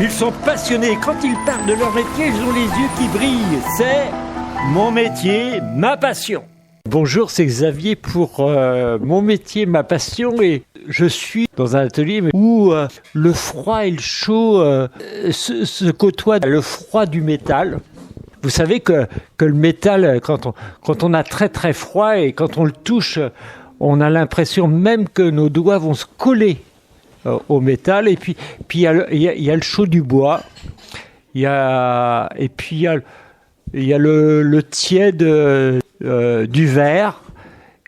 Ils sont passionnés. Quand ils parlent de leur métier, ils ont les yeux qui brillent. C'est mon métier, ma passion. Bonjour, c'est Xavier pour mon métier, ma passion. Et je suis dans un atelier où le froid et le chaud se côtoient. Le froid du métal. Vous savez que le métal, quand on a très très froid et quand on le touche, on a l'impression même que nos doigts vont se coller au métal. Et puis il y a le chaud du bois. Et puis il y a le tiède du verre.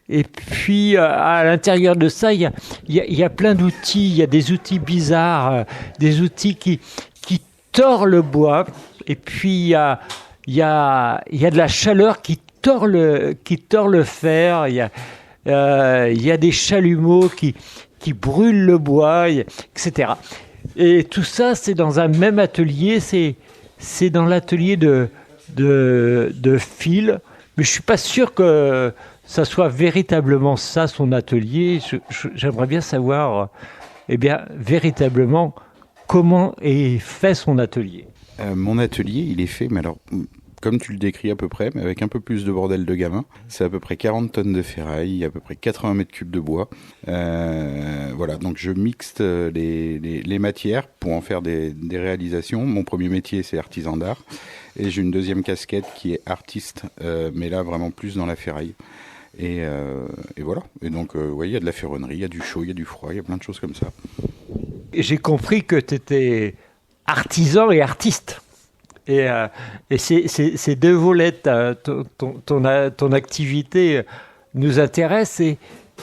Et puis à l'intérieur de ça, il y a plein d'outils. Il y a des outils bizarres, des outils qui tordent le bois. Et puis il y a de la chaleur qui tord le fer. Il y a des chalumeaux qui brûlent le bois, etc. Et tout ça, c'est dans un même atelier. C'est dans l'atelier de Phil. Mais je suis pas sûr que ça soit véritablement ça son atelier. J'aimerais bien savoir, véritablement comment est fait son atelier. Mon atelier, il est fait, mais alors, comme tu le décris à peu près, mais avec un peu plus de bordel de gamin. C'est à peu près 40 tonnes de ferraille, à peu près 80 mètres cubes de bois. Voilà, donc je mixte les matières pour en faire des réalisations. Mon premier métier, c'est artisan d'art. Et j'ai une deuxième casquette qui est artiste, mais là, vraiment plus dans la ferraille. Et voilà. Et donc, il y a de la ferronnerie, il y a du chaud, il y a du froid, il y a plein de choses comme ça. J'ai compris que tu étais artisan et artiste. Et ces deux volets, ton activité nous intéressent. Et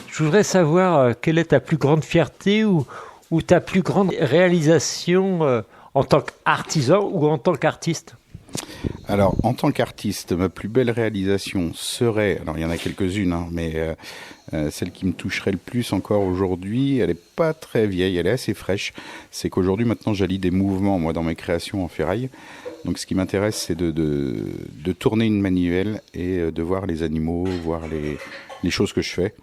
je voudrais savoir quelle est ta plus grande fierté ou ta plus grande réalisation en tant qu'artisan ou en tant qu'artiste. Alors, en tant qu'artiste, ma plus belle réalisation serait, alors il y en a quelques-unes, mais celle qui me toucherait le plus encore aujourd'hui, elle n'est pas très vieille, elle est assez fraîche. C'est qu'aujourd'hui, maintenant, j'allie des mouvements, moi, dans mes créations en ferraille. Donc, ce qui m'intéresse, c'est de tourner une manivelle et de voir les animaux, voir les choses que je fais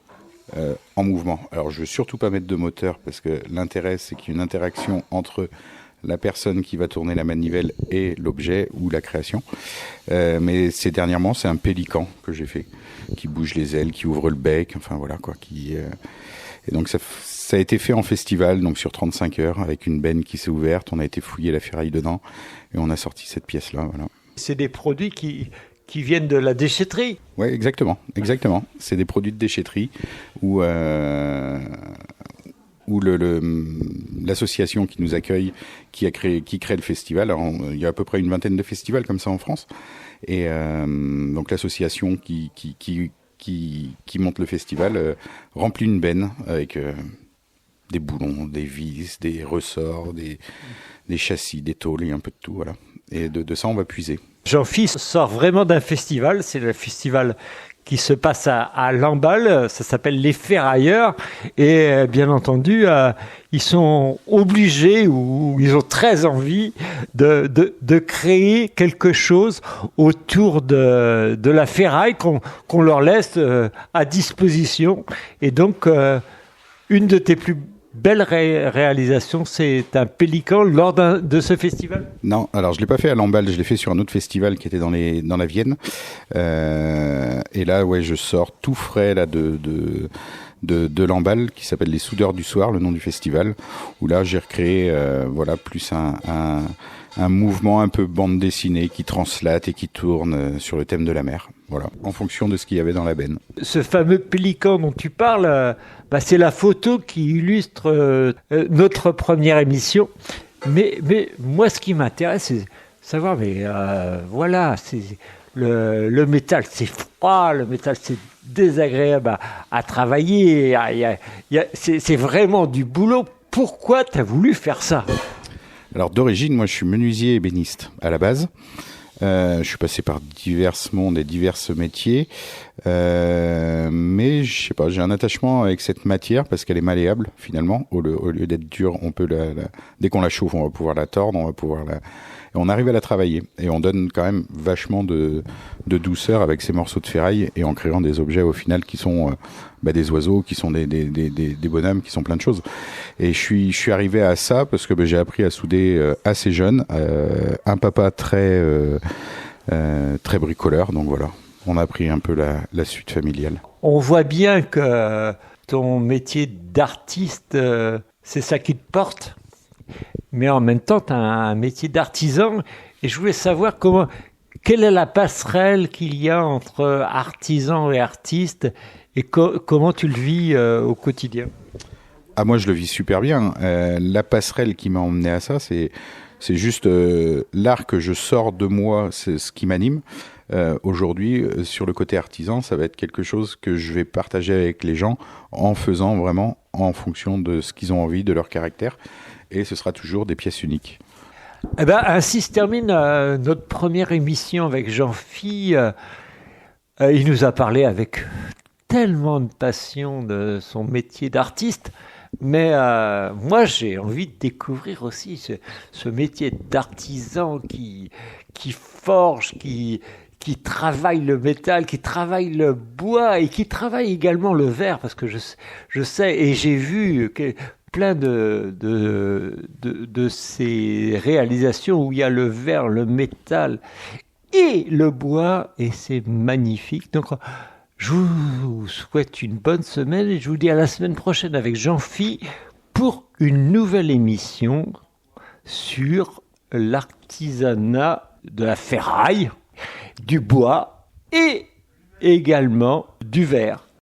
en mouvement. Alors, je ne veux surtout pas mettre de moteur parce que l'intérêt, c'est qu'il y ait une interaction entre la personne qui va tourner la manivelle et l'objet ou la création. Mais dernièrement, c'est un pélican que j'ai fait, qui bouge les ailes, qui ouvre le bec, enfin voilà quoi. Et donc ça a été fait en festival, donc sur 35 heures, avec une benne qui s'est ouverte. On a été fouiller la ferraille dedans et on a sorti cette pièce-là. Voilà. C'est des produits qui viennent de la déchetterie. Oui, exactement. C'est des produits de déchetterie où l'association qui nous accueille, qui crée le festival. Alors, il y a à peu près une vingtaine de festivals comme ça en France. Et donc l'association qui monte le festival remplit une benne avec des boulons, des vis, des ressorts, des châssis, des tôles et un peu de tout. Voilà. Et de ça, on va puiser. Jean-Fils sort vraiment d'un festival. C'est le festival qui se passe à Lamballe, ça s'appelle Les Ferrailleurs, et bien entendu, ils sont obligés ou ils ont très envie de créer quelque chose autour de la ferraille qu'on leur laisse à disposition. Et donc, une de tes plus belle réalisation, c'est un pélican lors de ce festival? Non, alors je ne l'ai pas fait à Lamballe, je l'ai fait sur un autre festival qui était dans la Vienne. Et là, ouais, je sors tout frais là, de Lamballe, qui s'appelle Les Soudeurs du Soir, le nom du festival, où là j'ai recréé plus un mouvement un peu bande dessinée qui translate et qui tourne sur le thème de la mer. Voilà, en fonction de ce qu'il y avait dans la benne. Ce fameux pélican dont tu parles, c'est la photo qui illustre notre première émission. Mais moi, ce qui m'intéresse, c'est savoir, c'est le métal, c'est froid, le métal, c'est désagréable à travailler. C'est vraiment du boulot. Pourquoi tu as voulu faire ça? Alors, d'origine, moi, je suis menuisier et ébéniste à la base. Je suis passé par divers mondes et divers métiers, mais je sais pas, j'ai un attachement avec cette matière parce qu'elle est malléable finalement. Au lieu d'être dure, on peut dès qu'on la chauffe, on va pouvoir la tordre, on va pouvoir Et on arrive à la travailler. Et on donne quand même vachement de douceur avec ces morceaux de ferraille et en créant des objets au final qui sont des oiseaux, qui sont des bonhommes, qui sont plein de choses. Et je suis arrivé à ça parce que j'ai appris à souder assez jeune. Un papa très bricoleur, donc voilà. On a pris un peu la suite familiale. On voit bien que ton métier d'artiste, c'est ça qui te porte. Mais en même temps, tu as un métier d'artisan. Et je voulais savoir quelle est la passerelle qu'il y a entre artisan et artiste et comment tu le vis au quotidien. Ah, moi, je le vis super bien. La passerelle qui m'a emmené à ça, c'est juste l'art que je sors de moi, c'est ce qui m'anime. Aujourd'hui, sur le côté artisan, ça va être quelque chose que je vais partager avec les gens en faisant vraiment en fonction de ce qu'ils ont envie, de leur caractère. Et ce sera toujours des pièces uniques. Eh ben, ainsi se termine notre première émission avec Jean-Phi. Il nous a parlé avec tellement de passion de son métier d'artiste. Mais moi, j'ai envie de découvrir aussi ce métier d'artisan qui forge, qui travaille le métal, qui travaille le bois et qui travaille également le verre, parce que je sais et j'ai vu plein de ces réalisations où il y a le verre, le métal et le bois, et c'est magnifique. Donc, je vous souhaite une bonne semaine et je vous dis à la semaine prochaine avec Jean-Phi pour une nouvelle émission sur l'artisanat de la ferraille, du bois et également du verre.